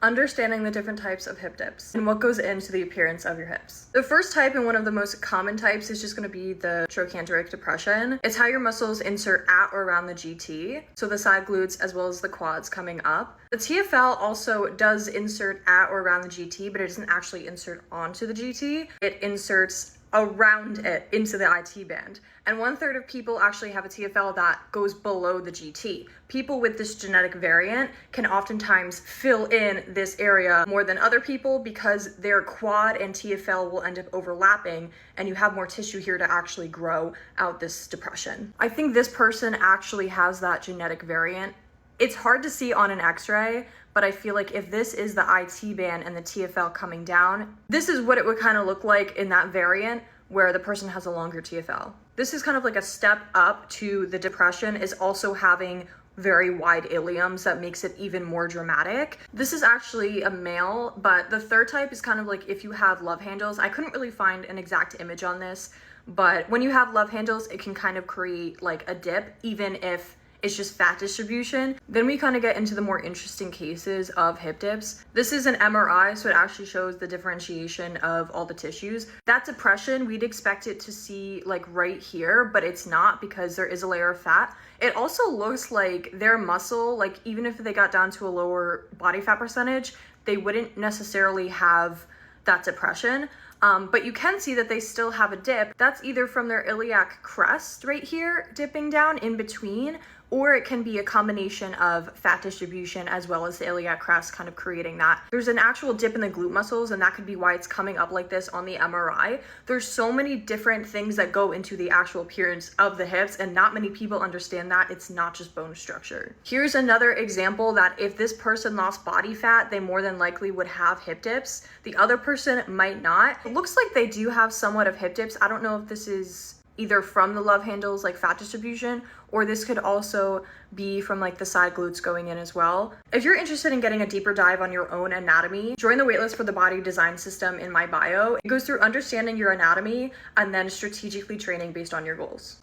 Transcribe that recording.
understanding the different types of hip dips and what goes into the appearance of your hips. The first type, and one of the most common types, is just going to be the trochanteric depression. It's how your muscles insert at or around the GT, so the side glutes as well as the quads coming up. The TFL also does insert at or around the GT, but it doesn't actually insert onto the GT. It inserts around it into the IT band. And 1/3 of people actually have a TFL that goes below the GT. People with this genetic variant can oftentimes fill in this area more than other people because their quad and TFL will end up overlapping and you have more tissue here to actually grow out this depression. I think this person actually has that genetic variant. It's hard to see on an x-ray, but I feel like if this is the IT band and the TFL coming down, this is what it would kind of look like in that variant where the person has a longer TFL. This is kind of like a step up to the depression, is also having very wide iliums that makes it even more dramatic. This is actually a male, but the third type is kind of like if you have love handles. I couldn't really find an exact image on this, but when you have love handles, it can kind of create like a dip, even if it's just fat distribution. Then we kind of get into the more interesting cases of hip dips. This is an MRI, so it actually shows the differentiation of all the tissues. That depression, we'd expect it to see like right here, but it's not because there is a layer of fat. It also looks like their muscle, like even if they got down to a lower body fat percentage, they wouldn't necessarily have that depression. But you can see that they still have a dip. That's either from their iliac crest right here dipping down in between, or it can be a combination of fat distribution as well as the iliac crest kind of creating that. There's an actual dip in the glute muscles, and that could be why it's coming up like this on the MRI. There's so many different things that go into the actual appearance of the hips, and not many people understand that it's not just bone structure. Here's another example that if this person lost body fat, they more than likely would have hip dips. The other person might not. It looks like they do have somewhat of hip dips. I don't know if this is either from the love handles, like fat distribution, or this could also be from like the side glutes going in as well. If you're interested in getting a deeper dive on your own anatomy, join the waitlist for the body design system in my bio. It goes through understanding your anatomy and then strategically training based on your goals.